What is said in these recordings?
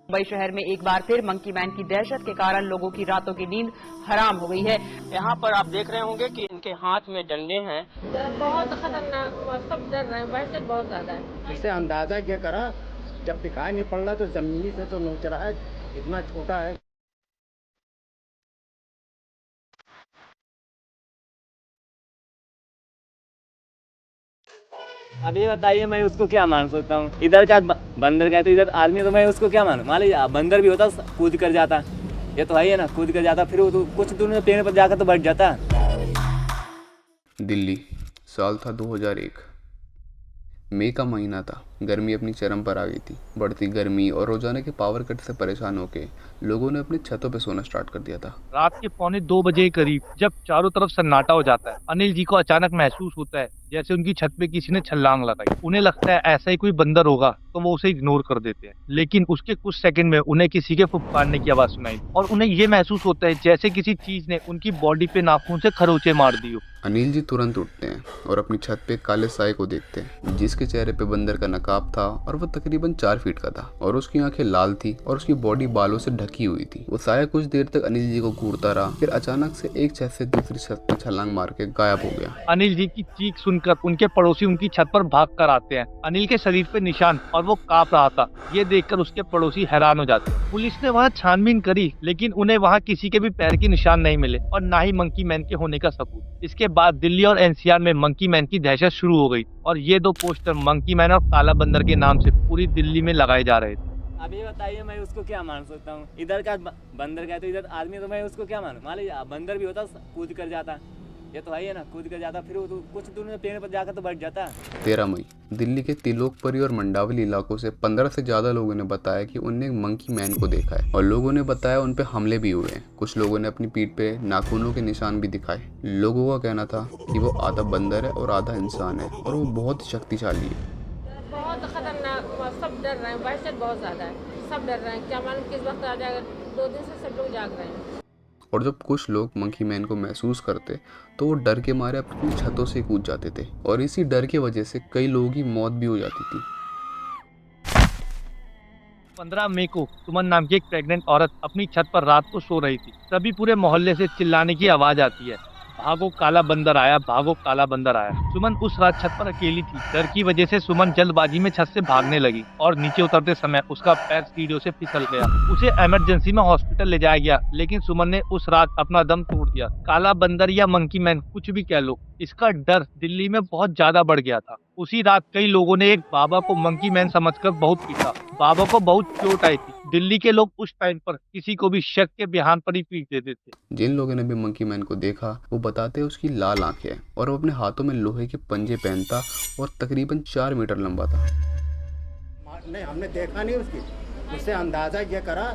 मुंबई शहर में एक बार फिर मंकी मैन की दहशत के कारण लोगों की रातों की नींद हराम हो गई है। यहाँ पर आप देख रहे होंगे कि इनके हाथ में डंडे हैं। बहुत खतरनाक, सब डर रहे हैं, वैसे बहुत ज्यादा है। इससे अंदाजा क्या करा, जब दिखाई नहीं पड़ रहा तो जमीनी से तो नोच रहा है, इतना छोटा है। अब ये बताइए मैं उसको क्या मान सकता हूँ? इधर क्या बंदर का है तो इधर आदमी, तो मैं उसको क्या मानूं? मान लीजिए बंदर भी होता कूद कर जाता, ये तो है ही ना, कूद कर जाता, फिर वो तो कुछ दूर में पेड़ पर जाकर तो बैठ जाता। दिल्ली, साल था 2001। मई का महीना था। गर्मी अपनी चरम पर आ गई थी। बढ़ती गर्मी और रोजाना के पावर कट से परेशान होके लोगों ने अपनी छतों पे सोना स्टार्ट कर दिया था। रात के 1:45 बजे के करीब जब चारों तरफ सन्नाटा हो जाता है, अनिल जी को अचानक महसूस होता है जैसे उनकी छत पे किसी ने छलांग लगाई। उन्हें लगता है ऐसा ही कोई बंदर होगा, तो वो उसे इग्नोर कर देते हैं। लेकिन उसके कुछ सेकंड में उन्हें किसी के फुफकारने की आवाज सुनाई और उन्हें ये महसूस होता है जैसे किसी चीज ने उनकी बॉडी पे नाखून से खरोंचे मार दी हो। अनिल जी तुरंत उठते हैं और अपनी छत पे काले साए को देखते हैं, जिसके चेहरे पे बंदर का नकाब था और वो तकरीबन 4 फीट का था और उसकी आंखें लाल थी और उसकी बॉडी बालों से ढकी हुई थी। वो साया कुछ देर तक अनिल जी को घूरता रहा, फिर अचानक से एक छत से दूसरी छत पर छलांग मार के गायब हो गया। अनिल जी की चीख सुनकर उनके पड़ोसी उनकी छत पर भाग कर आते हैं। अनिल के शरीर पे निशान और वो कांप रहा था। ये देखकर उसके पड़ोसी हैरान हो जाते हैं। पुलिस ने वहाँ छानबीन करी, लेकिन उन्हें वहाँ किसी के भी पैर के निशान नहीं मिले और ना ही मंकी मैन के होने का सबूत। इसके बाद दिल्ली और एनसीआर में मंकी मैन की दहशत शुरू हो गई और ये 2 पोस्टर मंकी मैन और काला बंदर के नाम से पूरी दिल्ली में लगाए जा रहे थे। अब ये बताइए मैं उसको क्या मान सकता हूँ? इधर क्या बंदर का है तो इधर आदमी, तो मैं उसको क्या मानूं? मान लीजिए बंदर भी होता कूद कर जाता, ये तो है ही ना, कूद कर जाता, फिर वो तो कुछ दूर में पेड़ पर जाकर तो बैठ जाता। 13 मई, दिल्ली के तिलोकपुरी और मंडावली इलाकों से 15 से ज्यादा लोगों ने बताया कि उनने एक मंकी मैन को देखा है और लोगों ने बताया उन पे हमले भी हुए हैं। कुछ लोगों ने अपनी पीठ पे नाखूनों के निशान भी दिखाए। लोगों का कहना था कि वो आधा बंदर है और आधा इंसान है और वो बहुत शक्तिशाली है। बहुत खतरनाक, सब डर रहे हैं, वैसे बहुत ज्यादा है, सब डर रहे हैं, क्या मालूम किस वक्त आ जाएगा। 2 दिन से सब लोग जाग रहे हैं। और जब कुछ लोग मंकी मैन को महसूस करते तो वो डर के मारे अपनी छतों से कूद जाते थे और इसी डर की वजह से कई लोगों की मौत भी हो जाती थी। 15 मई को सुमन नाम की एक प्रेग्नेंट औरत अपनी छत पर रात को सो रही थी। तभी पूरे मोहल्ले से चिल्लाने की आवाज आती है, भागो काला बंदर आया, भागो काला बंदर आया। सुमन उस रात छत पर अकेली थी। डर की वजह से सुमन जल्दबाजी में छत से भागने लगी और नीचे उतरते समय उसका पैर सीढ़ियों से फिसल गया। उसे इमरजेंसी में हॉस्पिटल ले जाया गया, लेकिन सुमन ने उस रात अपना दम तोड़ दिया। काला बंदर या मंकी मैन कुछ भी कह लो, इसका डर दिल्ली में बहुत ज्यादा बढ़ गया था। उसी रात कई लोगों ने एक बाबा को मंकी मैन समझकर बहुत पीटा। बाबा को बहुत चोट आई थी। दिल्ली के लोग उस टाइम पर किसी को भी शक के बयान पर ही पीट देते थे। जिन लोगों ने भी मंकी मैन को देखा वो बताते उसकी लाल आंखें हैं और वो अपने हाथों में लोहे के पंजे पहनता और तकरीबन 4 मीटर लंबा था। नहीं, हमने देखा नहीं उसकी, उससे अंदाजा ये करा,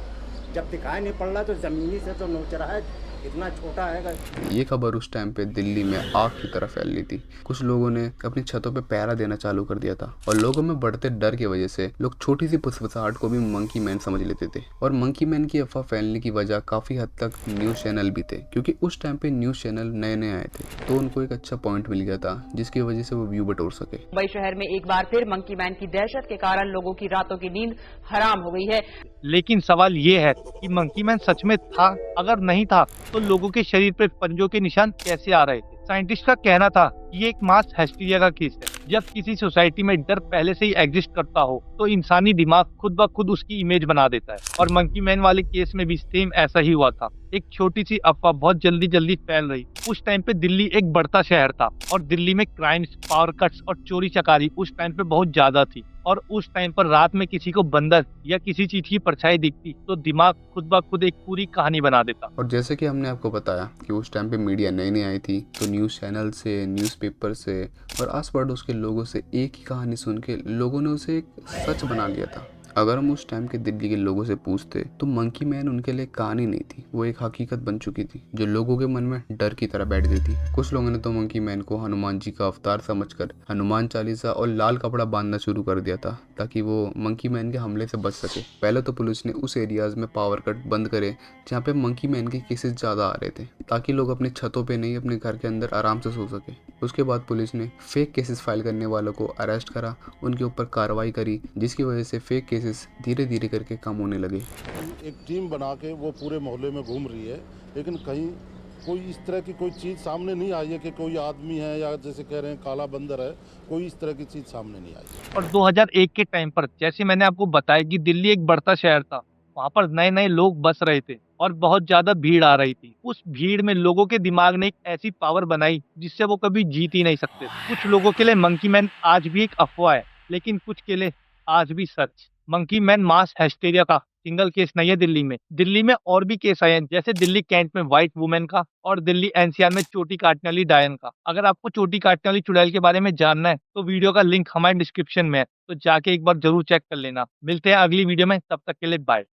जब दिखाई नहीं पड़ रहा तो जमीनी से तो नोच रहा है, इतना छोटा है। ये खबर उस टाइम पे दिल्ली में आग की तरह फैल रही थी। कुछ लोगों ने अपनी छतों पे पहरा देना चालू कर दिया था और लोगों में बढ़ते डर की वजह से लोग छोटी सी फुसफुसाहट को भी मंकी मैन समझ लेते थे। और मंकी मैन की अफवाह फैलने की वजह काफी हद तक न्यूज चैनल भी थे, क्योंकि उस टाइम पे न्यूज चैनल नए नए आए थे, तो उनको एक अच्छा पॉइंट मिल गया था जिसकी वजह से वो व्यू बटोर सके। मुंबई शहर में एक बार फिर मंकी मैन की दहशत के कारण लोगों की रातों की नींद हराम हो गई है। लेकिन सवाल ये है कि मंकी मैन सच में था? अगर नहीं था तो लोगों के शरीर पर पंजों के निशान कैसे आ रहे थे? साइंटिस्ट का कहना था कि ये एक मास हिस्टीरिया का केस है। जब किसी सोसाइटी में डर पहले से ही एग्जिस्ट करता हो तो इंसानी दिमाग खुद ब खुद उसकी इमेज बना देता है और मंकी मैन वाले केस में भी सेम ऐसा ही हुआ था। एक छोटी सी अफवाह बहुत जल्दी फैल रही। उस टाइम पे दिल्ली एक बढ़ता शहर था और दिल्ली में क्राइम्स, पावर कट्स और चोरी चकारी उस टाइम पे बहुत ज्यादा थी और उस टाइम पर रात में किसी को बंदर या किसी चीज की परछाई दिखती तो दिमाग खुद ब खुद एक पूरी कहानी बना देता। और जैसे कि हमने आपको बताया कि उस टाइम पे मीडिया नई नई आई थी, तो न्यूज़ चैनल से, न्यूज़पेपर से और आस पड़ोस के लोगों से एक ही कहानी सुन के लोगों ने उसे एक सच बना लिया था। अगर हम उस टाइम के दिल्ली के लोगों से पूछते तो मंकी मैन उनके लिए कहानी नहीं थी, वो एक हकीकत बन चुकी थी जो लोगों के मन में डर की तरह बैठ गई थी। कुछ लोगों ने तो मंकी मैन को हनुमान जी का अवतार समझकर हनुमान चालीसा और लाल कपड़ा बांधना शुरू कर दिया था ताकि वो मंकी मैन के हमले से बच सके। पहले तो पुलिस ने उस एरियाज में पावर कट बंद करे जहाँ पे मंकी मैन के केसेस ज्यादा आ रहे थे, ताकि लोग अपनी छतों पे नहीं अपने घर के अंदर आराम से सो सके। उसके बाद पुलिस ने फेक केसेस फाइल करने वालों को अरेस्ट करा, उनके ऊपर कार्रवाई करी, जिसकी वजह से फेक केसेस केसेस धीरे धीरे करके कम होने लगे। एक टीम बना के वो पूरे मोहल्ले में घूम रही है, लेकिन कहीं कोई इस तरह की कोई चीज़ सामने नहीं आई है कि कोई आदमी है या जैसे कह रहे हैं काला बंदर है, कोई इस तरह की चीज़ सामने नहीं आई। और 2001 के टाइम पर जैसे मैंने आपको बताया कि दिल्ली एक बढ़ता शहर था, वहाँ पर नए नए लोग बस रहे थे और बहुत ज्यादा भीड़ आ रही थी। उस भीड़ में लोगों के दिमाग ने एक ऐसी पावर बनाई जिससे वो कभी जीत ही नहीं सकते। कुछ लोगों के लिए मंकी मैन आज भी एक अफवाह है, लेकिन कुछ के लिए आज भी सच। मंकी मैन मास हिस्टीरिया का सिंगल केस नहीं है दिल्ली में और भी केस आए हैं, जैसे दिल्ली कैंट में व्हाइट वुमेन का और दिल्ली एनसीआर में चोटी काटने वाली डायन का। अगर आपको चोटी काटने वाली चुड़ैल के बारे में जानना है तो वीडियो का लिंक हमारे डिस्क्रिप्शन में है, तो जाके एक बार जरूर चेक कर लेना। मिलते हैं अगली वीडियो में, तब तक के लिए बाय।